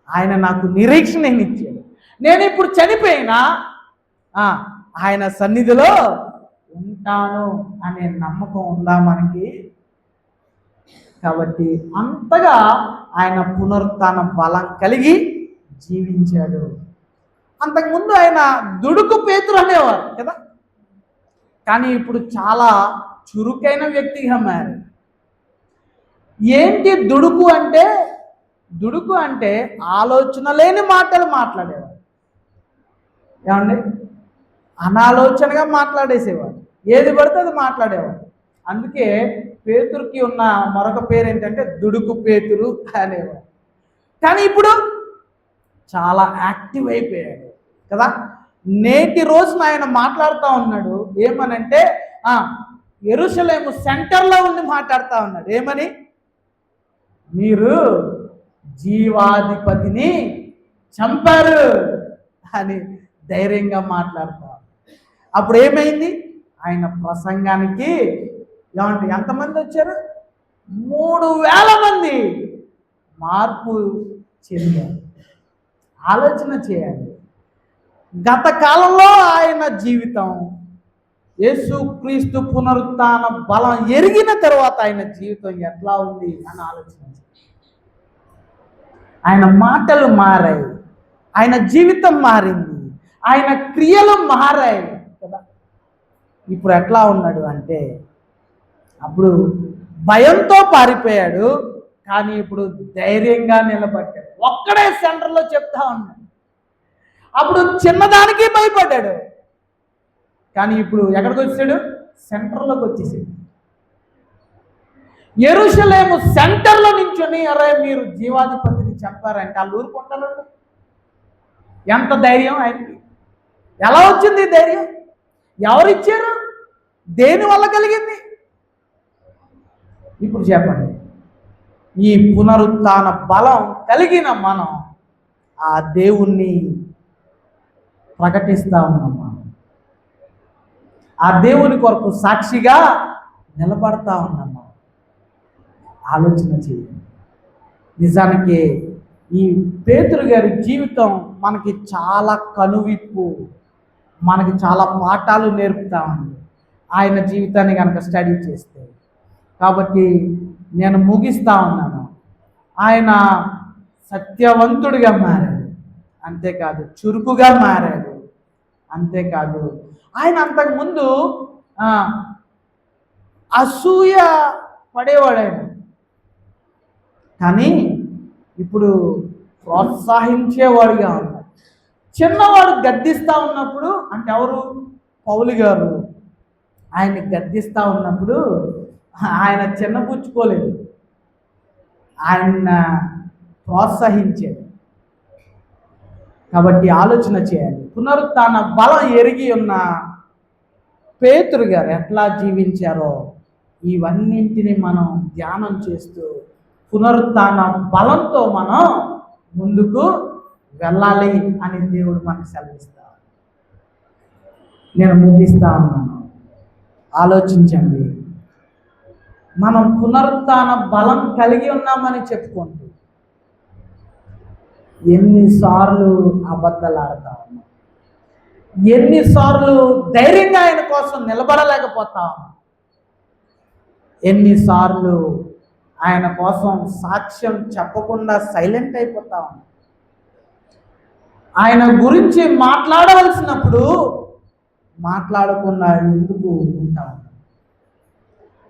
[SPEAKER 1] ఆయన నాకు నిరీక్షణ ఇచ్చాడు. నేను ఇప్పుడు చనిపోయినా ఆయన సన్నిధిలో ఉంటాను అనే నమ్మకం ఉందా మనకి? కాబట్టి అంతగా ఆయన పునరుత్థాన బలం కలిగి జీవించాడు. అంతకుముందు ఆయన దుడుకు పేతురు అనేవారు కదా, కానీ ఇప్పుడు చాలా చురుకైన వ్యక్తిగా మారారు. ఏంటి దుడుకు అంటే? దుడుకు అంటే ఆలోచన లేని మాటలు మాట్లాడేవాడు. ఏమండి? అనాలోచనగా మాట్లాడేసేవాడు, ఏది పడితే అది మాట్లాడేవాడు. అందుకే పేతురుకి ఉన్న మరొక పేరు ఏంటంటే దుడుకు పేతురు అనేవాడు. కానీ ఇప్పుడు చాలా యాక్టివ్ అయిపోయాడు కదా. నేటి రోజున ఆయన మాట్లాడుతూ ఉన్నాడు. ఏమనంటే యెరూషలేము సెంటర్లో ఉండి మాట్లాడుతూ ఉన్నాడు. ఏమని? మీరు జీవాధిపతిని చంపారు అని ధైర్యంగా మాట్లాడతారు. అప్పుడు ఏమైంది? ఆయన ప్రసంగానికి ఏమంటే ఎంతమంది వచ్చారు? 3,000 మంది మార్పు చెందారు. ఆలోచన చేయండి. గత కాలంలో ఆయన జీవితం, యేసుక్రీస్తు పునరుత్థాన బలం ఎరిగిన తర్వాత ఆయన జీవితం ఎట్లా ఉంది అని ఆలోచించారు. ఆయన మాటలు మారాయి, ఆయన జీవితం మారింది, ఆయన క్రియలు మారాయి కదా. ఇప్పుడు ఎట్లా ఉన్నాడు అంటే, అప్పుడు భయంతో పారిపోయాడు, కానీ ఇప్పుడు ధైర్యంగా నిలబడ్డాడు. ఒక్కడే సెంటర్లో చెప్తా ఉన్నాడు. అప్పుడు చిన్నదానికి భయపడ్డాడు, కానీ ఇప్పుడు ఎక్కడికి వచ్చాడు? సెంటర్లోకి వచ్చేసాడు. యెరూషలేము సెంటర్లో నించుని అరే మీరు జీవాధిపతిని చంపారంటే వాళ్ళు ఊరుకుంటారు. ఎంత ధైర్యం ఆయనకి! ఎలా వచ్చింది ధైర్యం? ఎవరిచ్చారు? దేని వల్ల కలిగింది? ఇప్పుడు చెప్పండి. ఈ పునరుత్థాన బలం కలిగిన మనం ఆ దేవుణ్ణి ప్రకటిస్తా ఉన్నాం. ఆ దేవుని కొరకు సాక్షిగా నిలబడతా ఉన్నాం. ఆలోచన చేయండి. నిజానికి ఈ పేతురు గారి జీవితం మనకి చాలా కనువిప్పు, మనకి చాలా పాఠాలు నేర్పుతా ఉంది ఆయన జీవితాన్ని కనుక స్టడీ చేస్తే. కాబట్టి నేను ముగిస్తా ఉన్నాను. ఆయన సత్యవంతుడిగా మారాడు, అంతేకాదు చురుకుగా మారాడు, అంతేకాదు ఆయన అంతకుముందు అసూయ పడేవాడు ఆయన, కానీ ఇప్పుడు ప్రోత్సహించేవాడిగా ఉన్నాడు. చిన్నవాడు గద్దిస్తూ ఉన్నప్పుడు, అంటే ఎవరు? పౌలు గారు ఆయన్ని గద్దిస్తూ ఉన్నప్పుడు ఆయన చిన్నపుచ్చుకోలేదు, ఆయన ప్రోత్సహించాడు. కాబట్టి ఆలోచన చేయాలి. పునరుత్థాన బలం ఎరిగి ఉన్న పేతురు గారు ఎట్లా జీవించారో ఇవన్నింటినీ మనం ధ్యానం చేస్తూ పునరుత్థాన బలంతో మనం ముందుకు వెళ్ళాలి అని దేవుడు మనకు సెలవిస్తాడు. నేను ముగిస్తా ఉన్నాను. ఆలోచించండి. మనం పునరుత్థాన బలం కలిగి ఉన్నామని చెప్పుకుంటూ ఎన్నిసార్లు అబద్ధాలు ఆడుతా ఉన్నాం, ఎన్నిసార్లు ధైర్యంగా ఆయన కోసం నిలబడలేకపోతాం, ఎన్నిసార్లు ఆయన కోసం సాక్ష్యం చెప్పకుండా సైలెంట్ అయిపోతాం. ఆయన గురించి మాట్లాడవలసినప్పుడు మాట్లాడకుండా ఎందుకు ఉంటాం?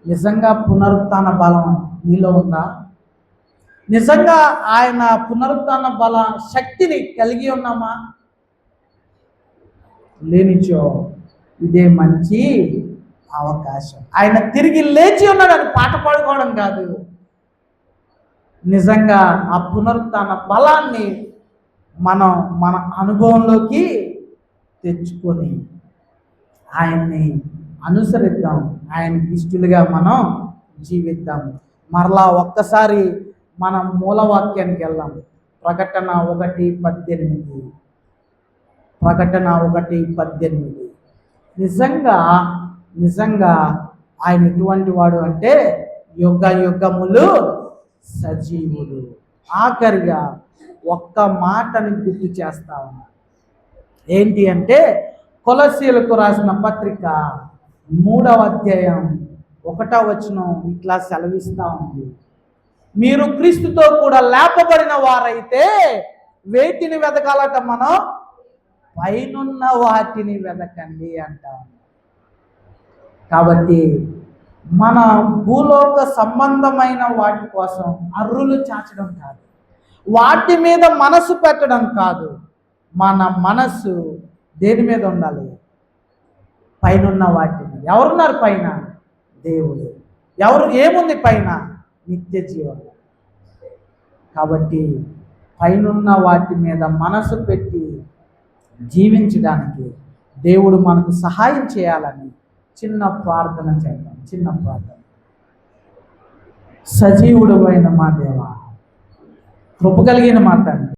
[SPEAKER 1] నిజంగా పునరుత్థాన బలం నీలో ఉందా? నిజంగా ఆయన పునరుత్థాన బల శక్తిని కలిగి ఉన్నామా? లేనిచో ఇదే మంచి అవకాశం. ఆయన తిరిగి లేచి ఉన్నాడని పాట పాడుకోవడం కాదు, నిజంగా ఆ పునరుత్థాన బలాన్ని మనం మన అనుభవంలోకి తెచ్చుకొని ఆయన్ని అనుసరిద్దాం, ఆయనకి ఇష్టలుగా మనం జీవిద్దాం. మరలా ఒక్కసారి మనం మూలవాక్యానికి వెళ్దాం. ప్రకటన 1:18. ప్రకటన 1:18. నిజంగా ఆయన ఎటువంటి వాడు అంటే యుగ యుగములు సజీవుడు. ఆఖరిగా ఒక్క మాటని గుర్తు చేస్తా ఉన్నా. ఏంటి అంటే కొలస్సీయులకు రాసిన పత్రిక 3వ అధ్యాయం 1వ వచనం ఇట్లా సెలవిస్తా ఉంది. మీరు క్రీస్తుతో కూడా లేపబడిన వారైతే వేటిని వెతకాలట? మనం పైనున్న వాటిని వెతకండి అంటాం. కాబట్టి మన భూలోక సంబంధమైన వాటి కోసం అర్రులు చాచడం కాదు, వాటి మీద మనసు పెట్టడం కాదు. మన మనసు దేని మీద ఉండాలి? పైనున్న వాటిని. ఎవరున్నారు పైన? దేవుడు. ఏముంది పైన? నిత్య జీవం. కాబట్టి పైనున్న వాటి మీద మనసు పెట్టి జీవించడానికి దేవుడు మనకు సహాయం చేయాలని చిన్న ప్రార్థన చేద్దాం. చిన్న ప్రార్థన. సజీవుడు అయిన మా దేవా, కృప కలిగిన మా తండ్రి,